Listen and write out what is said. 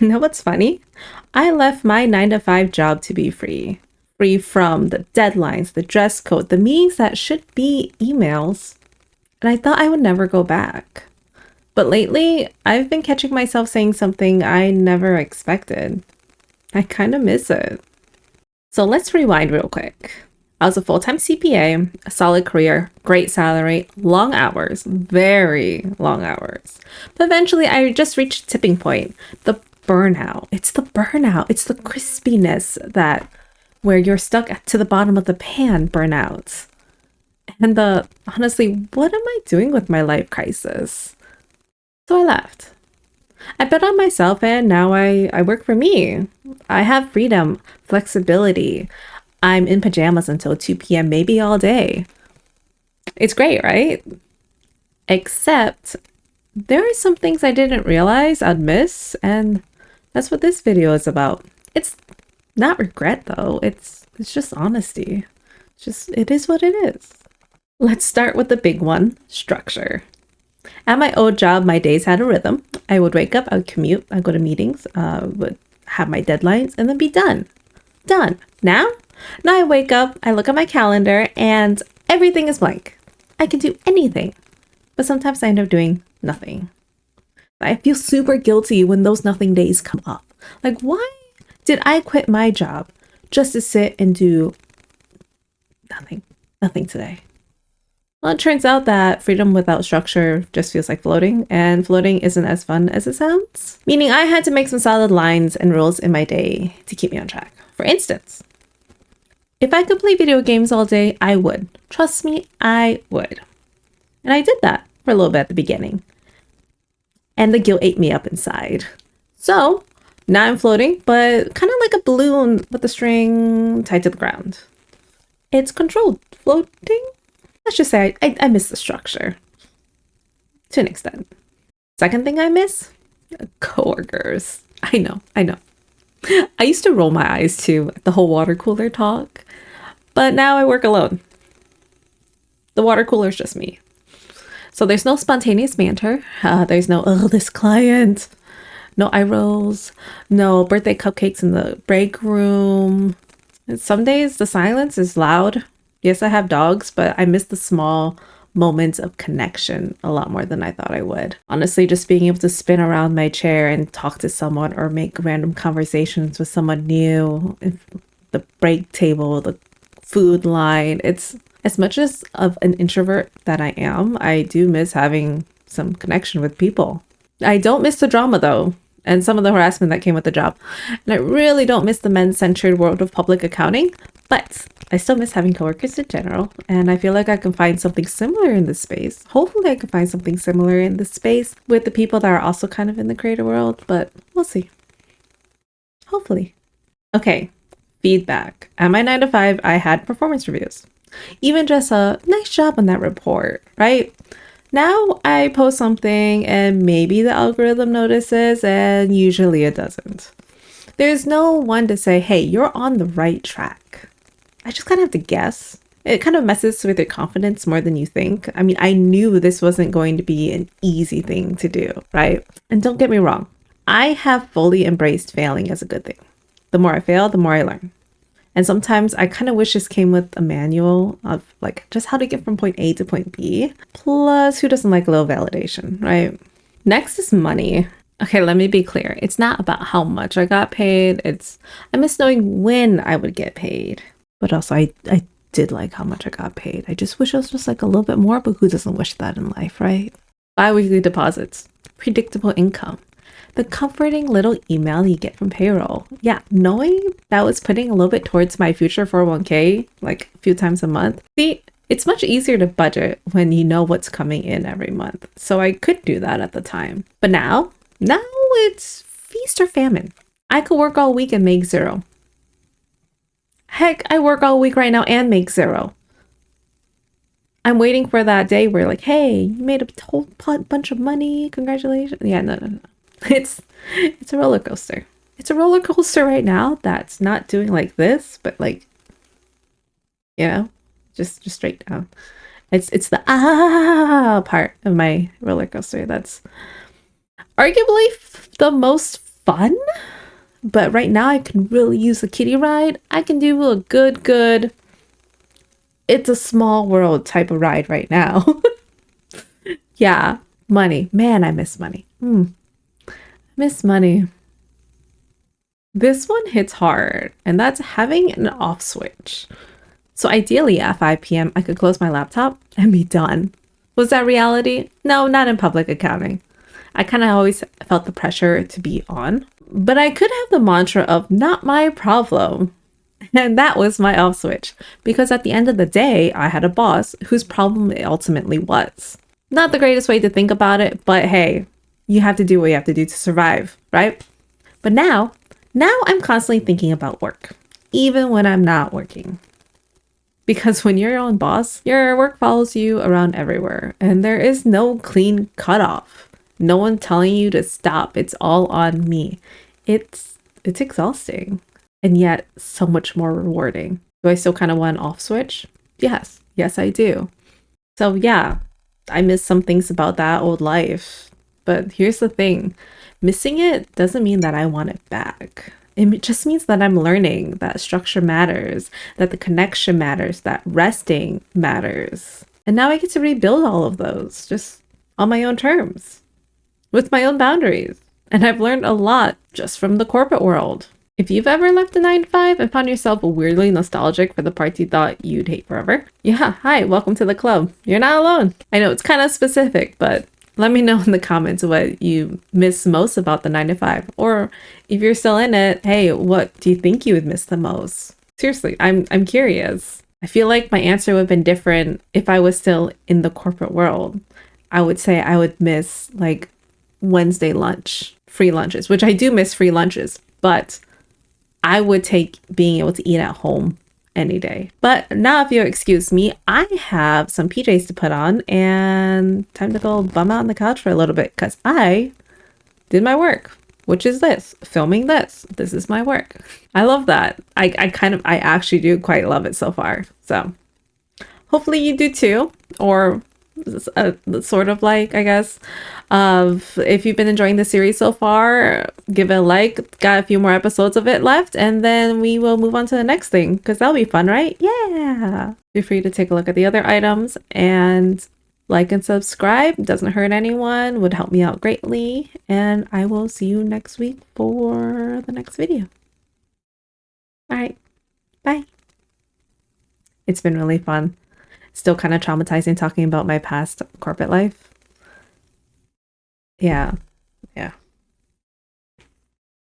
You know what's funny? I left my 9 to 5 job to be free. Free from the deadlines, the dress code, the meetings that should be emails. And I thought I would never go back. But lately, I've been catching myself saying something I never expected. I kind of miss it. So let's rewind real quick. I was a full-time CPA, a solid career, great salary, long hours, very long hours. But eventually I just reached a tipping point. The burnout. It's the burnout. It's the crispiness that where you're stuck to the bottom of the pan burnout. And the honestly, what am I doing with my life crisis? So I left. I bet on myself and now I work for me. I have freedom, flexibility. I'm in pajamas until 2 p.m., maybe all day. It's great, right? Except there are some things I didn't realize I'd miss, and that's what this video is about. It's not regret though, it's just honesty. It is what it is. Let's start with the big one, structure. At my old job, my days had a rhythm. I would wake up, I would commute, I'd go to meetings, would have my deadlines, and then be done. Done. Now I wake up, I look at my calendar, and everything is blank. I can do anything, but sometimes I end up doing nothing. I feel super guilty when those nothing days come up. Like, why did I quit my job just to sit and do nothing? Nothing today. Well, it turns out that freedom without structure just feels like floating, and floating isn't as fun as it sounds. Meaning I had to make some solid lines and rules in my day to keep me on track. For instance, if I could play video games all day, I would. Trust me, I would. And I did that for a little bit at the beginning. And the guilt ate me up inside. So now I'm floating, but kind of like a balloon with the string tied to the ground. It's controlled floating. Let's just say I miss the structure to an extent. Second thing I miss, coworkers. I know. I used to roll my eyes too at the whole water cooler talk, but now I work alone. The water cooler is just me. So there's no spontaneous banter. There's no, oh, this client. No eye rolls. No birthday cupcakes in the break room. And some days the silence is loud. Yes, I have dogs, but I miss the small moments of connection a lot more than I thought I would. Honestly, just being able to spin around my chair and talk to someone or make random conversations with someone new, the break table, the food line. It's as much as of an introvert that I am, I do miss having some connection with people. I don't miss the drama though, and some of the harassment that came with the job. And I really don't miss the men-centered world of public accounting, but I still miss having coworkers in general, and I feel like I can find something similar in this space. Hopefully I can find something similar in this space with the people that are also kind of in the creator world, but we'll see. Hopefully. Okay, feedback. At my 9 to 5, I had performance reviews. Even just a nice job on that report, right? Now I post something and maybe the algorithm notices, and usually it doesn't. There's no one to say, hey, you're on the right track. I just kind of have to guess. It kind of messes with your confidence more than you think. I mean, I knew this wasn't going to be an easy thing to do, right? And don't get me wrong, I have fully embraced failing as a good thing. The more I fail, the more I learn. And sometimes I kind of wish this came with a manual of like just how to get from point A to point B. Plus, who doesn't like a little validation, right? Next is money. Okay, let me be clear. It's not about how much I got paid. I miss knowing when I would get paid. But also I did like how much I got paid. I just wish it was just like a little bit more, but who doesn't wish that in life, right? Bi-weekly deposits, predictable income, the comforting little email you get from payroll. Yeah, knowing that was putting a little bit towards my future 401k, like a few times a month. See, it's much easier to budget when you know what's coming in every month. So I could do that at the time. But now it's feast or famine. I could work all week and make zero. Heck, I work all week right now and make zero. I'm waiting for that day where like, hey, you made a whole bunch of money. Congratulations. Yeah, no. It's a roller coaster. It's a roller coaster right now that's not doing like this, but like, just straight down. It's the part of my roller coaster that's arguably the most fun, but right now I can really use a kiddie ride. I can do a good, it's a small world type of ride right now. Yeah, money. Man, I miss money. Miss money. This one hits hard, and that's having an off switch. So ideally at 5 p.m., I could close my laptop and be done. Was that reality? No, not in public accounting. I kind of always felt the pressure to be on, but I could have the mantra of not my problem. And that was my off switch because at the end of the day, I had a boss whose problem it ultimately was. Not the greatest way to think about it, but hey, you have to do what you have to do to survive, right? But now I'm constantly thinking about work, even when I'm not working. Because when you're your own boss, your work follows you around everywhere, and there is no clean cutoff. No one telling you to stop. It's all on me. It's exhausting, and yet so much more rewarding. Do I still kind of want an off switch? Yes, I do. So yeah, I miss some things about that old life. But here's the thing, missing it doesn't mean that I want it back. It just means that I'm learning that structure matters, that the connection matters, that resting matters. And now I get to rebuild all of those just on my own terms, with my own boundaries. And I've learned a lot just from the corporate world. If you've ever left a 9 to 5 and found yourself weirdly nostalgic for the parts you thought you'd hate forever, yeah, hi, welcome to the club. You're not alone. I know it's kind of specific, but let me know in the comments what you miss most about the 9 to 5. Or if you're still in it, hey, what do you think you would miss the most? Seriously, I'm curious. I feel like my answer would have been different if I was still in the corporate world. I would say I would miss like Wednesday lunch, free lunches, which I do miss free lunches, but I would take being able to eat at home any day. But now, if you'll excuse me, I have some PJs to put on and time to go bum out on the couch for a little bit because I did my work, which is this, filming this. This is my work. I love that. I actually do quite love it so far. So hopefully you do too, or sort of like, I guess. If you've been enjoying the series so far, give it a like. Got a few more episodes of it left, and then we will move on to the next thing because that'll be fun, right? Yeah. Feel free to take a look at the other items and like and subscribe. Doesn't hurt anyone, would help me out greatly. And I will see you next week for the next video. All right. Bye. It's been really fun. Still kind of traumatizing talking about my past corporate life. Yeah.